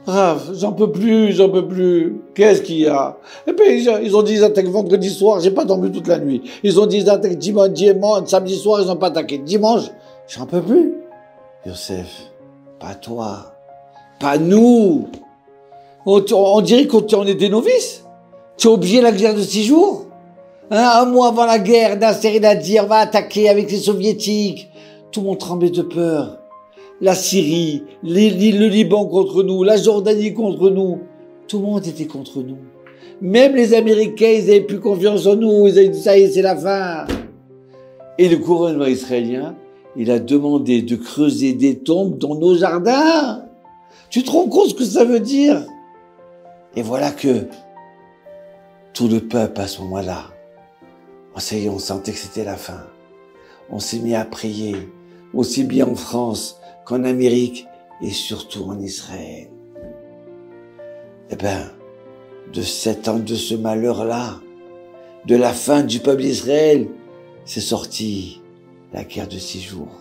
Rav, j'en peux plus, j'en peux plus. Qu'est-ce qu'il y a? Et puis, ils ont dit ils attaquent vendredi soir, j'ai pas dormi toute la nuit. Ils ont dit ils attaquent dimanche, samedi soir, ils ont pas attaqué. Dimanche, j'en peux plus. Youssef, pas toi, pas nous. On dirait qu'on est des novices. Tu as oublié la guerre de 6 jours? Hein, un mois avant la guerre, Nasser il a dit on va attaquer avec les soviétiques. Tout le monde tremblait de peur. La Syrie, le Liban contre nous, la Jordanie contre nous. Tout le monde était contre nous. Même les Américains, ils avaient plus confiance en nous. Ils avaient dit ça y est, c'est la fin. Et le gouvernement israélien, il a demandé de creuser des tombes dans nos jardins. Tu te rends compte ce que ça veut dire? Et voilà que tout le peuple, à ce moment-là, on sentait que c'était la fin. On s'est mis à prier, aussi bien en France qu'en Amérique et surtout en Israël. Eh ben, de ce malheur-là, de la fin du peuple d'Israël, c'est sorti la guerre de 6 jours.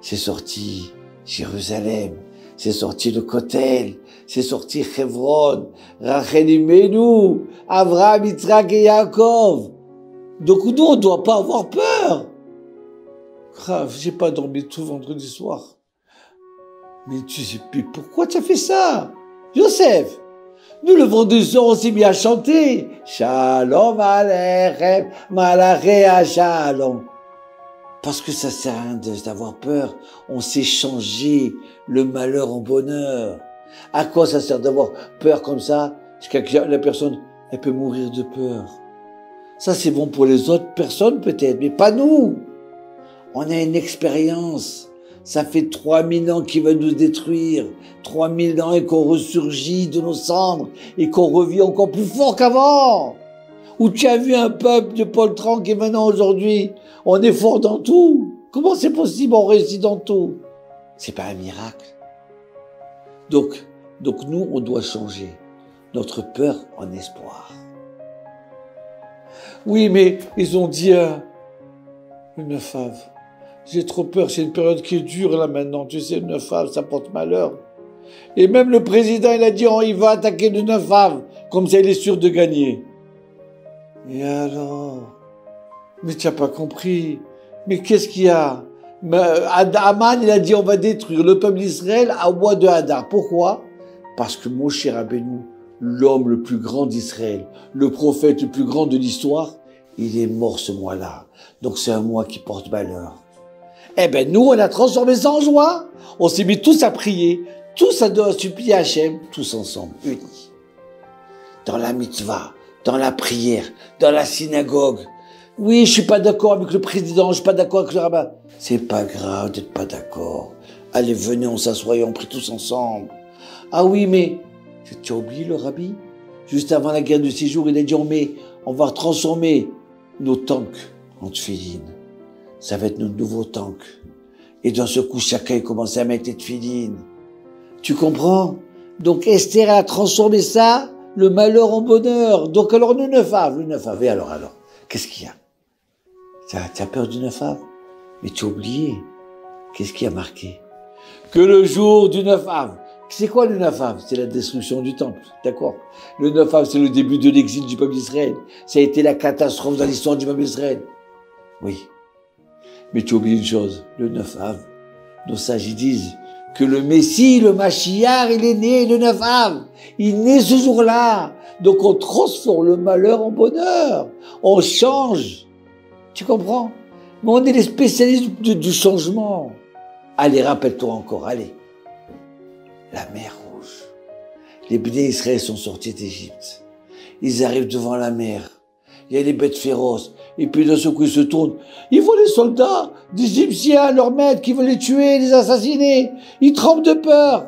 C'est sorti Jérusalem. C'est sorti le Kotel. C'est sorti Hebron, Rachel Imenu, Avraham, Yitzhak et Yaakov. Donc nous, on ne doit pas avoir peur. Grave, j'ai pas dormi tout vendredi soir. Mais tu sais plus pourquoi tu as fait ça, Youssef? Nous, le vendredi soir, on s'est mis à chanter. Shalom Aleichem, Malachea Shalom. Parce que ça sert à rien d'avoir peur. On sait changer le malheur en bonheur. À quoi ça sert d'avoir peur comme ça? La personne, elle peut mourir de peur. Ça, c'est bon pour les autres personnes peut-être, mais pas nous. On a une expérience. Ça fait 3000 ans qu'il va nous détruire. 3000 ans et qu'on ressurgit de nos cendres et qu'on revient encore plus fort qu'avant. Où tu as vu un peuple de Paul Trank et maintenant aujourd'hui, on est fort dans tout. Comment c'est possible, on réussit dans tout? C'est pas un miracle. Donc nous, on doit changer notre peur en espoir. Oui, mais ils ont dit le 9 av. J'ai trop peur, c'est une période qui est dure là maintenant. Tu sais, le 9 av, ça porte malheur. Et même le président, il a dit il va attaquer le 9 av. Comme ça, il est sûr de gagner. Et alors? Mais tu n'as pas compris. Mais qu'est-ce qu'il y a? Aman, il a dit on va détruire le peuple d'Israël au mois de Hadar. Pourquoi? Parce que Moshe Rabbeinu, l'homme le plus grand d'Israël, le prophète le plus grand de l'histoire, il est mort ce mois-là. Donc c'est un mois qui porte malheur. Eh ben nous, on a transformé ça en joie. On s'est mis tous à prier, tous à supplier Hachem, tous ensemble, unis. Dans la mitzvah, dans la prière, dans la synagogue. Oui, je suis pas d'accord avec le président, je suis pas d'accord avec le rabbin. C'est pas grave d'être pas d'accord. Allez, venez, on s'assoit et on prie tous ensemble. Ah oui, mais tu as oublié le rabbi? Juste avant la guerre de 6 jours, il a dit on va transformer nos tanks en tefilines. Ça va être nos nouveaux tanks. Et d'un seul coup, chacun commençait à mettre les tefilines. Tu comprends? Donc Esther a transformé ça, le malheur en bonheur. Donc alors le 9 av, et alors, qu'est-ce qu'il y a? Tu as peur du 9 av? Mais tu as oublié. Qu'est-ce qui a marqué? Que le jour du 9 av. C'est quoi le 9 av? C'est la destruction du temple, d'accord? Le 9 av, c'est le début de l'exil du peuple d'Israël. Ça a été la catastrophe dans l'histoire du peuple d'Israël. Oui. Mais tu oublies une chose, le 9 av. Nos sages, ils disent que le Messie, le Mashiach, il est né le 9 av. Il naît ce jour-là. Donc on transforme le malheur en bonheur. On change. Tu comprends? Mais on est les spécialistes du changement. Allez, rappelle-toi encore, allez. La mer Rouge. Les Bnei Israël sont sortis d'Égypte. Ils arrivent devant la mer. Il y a les bêtes féroces. Et puis d'un seul coup, ils se tournent. Ils voient les soldats d'Égyptiens, leurs maîtres, qui veulent les tuer, les assassiner. Ils tremblent de peur.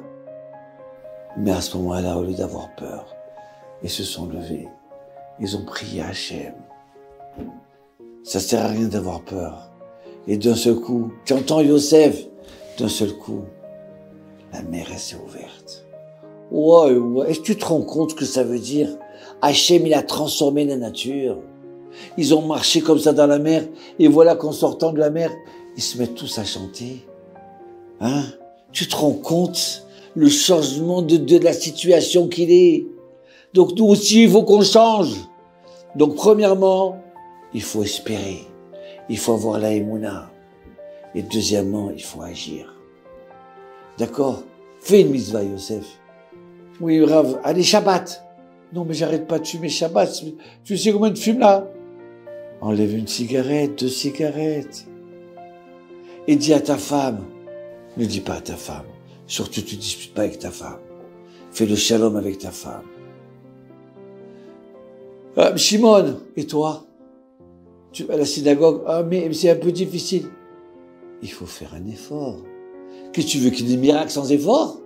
Mais à ce moment-là, au lieu d'avoir peur, ils se sont levés. Ils ont prié à Hachem. Ça sert à rien d'avoir peur. Et d'un seul coup, tu entends Youssef? D'un seul coup, la mer, elle s'est ouverte. Ouais. Est-ce que tu te rends compte ce que ça veut dire? Hachem, il a transformé la nature. Ils ont marché comme ça dans la mer, et voilà qu'en sortant de la mer, ils se mettent tous à chanter. Hein? Tu te rends compte le changement de la situation qu'il est. Donc nous aussi, il faut qu'on change. Donc premièrement, il faut espérer. Il faut avoir la émouna. Et deuxièmement, il faut agir. D'accord? Fais une mitzvah, Yosef. Oui, Rav, allez, Shabbat. Non, mais j'arrête pas de fumer Shabbat. Tu sais combien tu fumes là? Enlève une cigarette, 2 cigarettes. Et dis à ta femme. Ne dis pas à ta femme. Surtout, tu ne disputes pas avec ta femme. Fais le shalom avec ta femme. Shimon, et toi? Tu vas à la synagogue? Ah, mais c'est un peu difficile. Il faut faire un effort. Qu'est-ce que tu veux, qu'il y ait des miracles sans effort?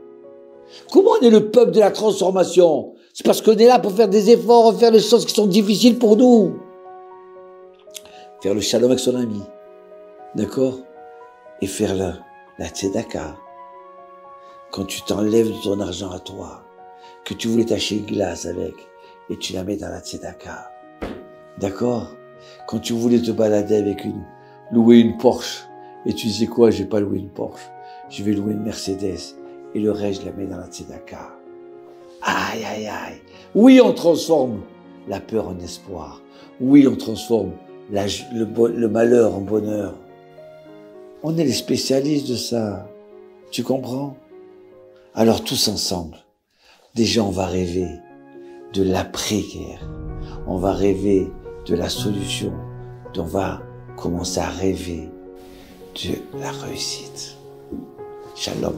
Comment on est le peuple de la transformation? C'est parce qu'on est là pour faire des efforts, faire les choses qui sont difficiles pour nous. Faire le shalom avec son ami. D'accord? Et faire la tzedaka. Quand tu t'enlèves de ton argent à toi, que tu voulais t'acheter une glace avec, et tu la mets dans la tzedaka. D'accord? Quand tu voulais te balader avec louer une Porsche, et tu disais quoi? Je vais pas louer une Porsche. Je vais louer une Mercedes. Et le reste, je la mets dans la tzedaka. Aïe, aïe, aïe. Oui, on transforme la peur en espoir. Oui, on transforme le malheur en bonheur. On est les spécialistes de ça. Tu comprends? Alors tous ensemble, déjà on va rêver de l'après-guerre. On va rêver de la solution. On va commencer à rêver de la réussite. Shalom.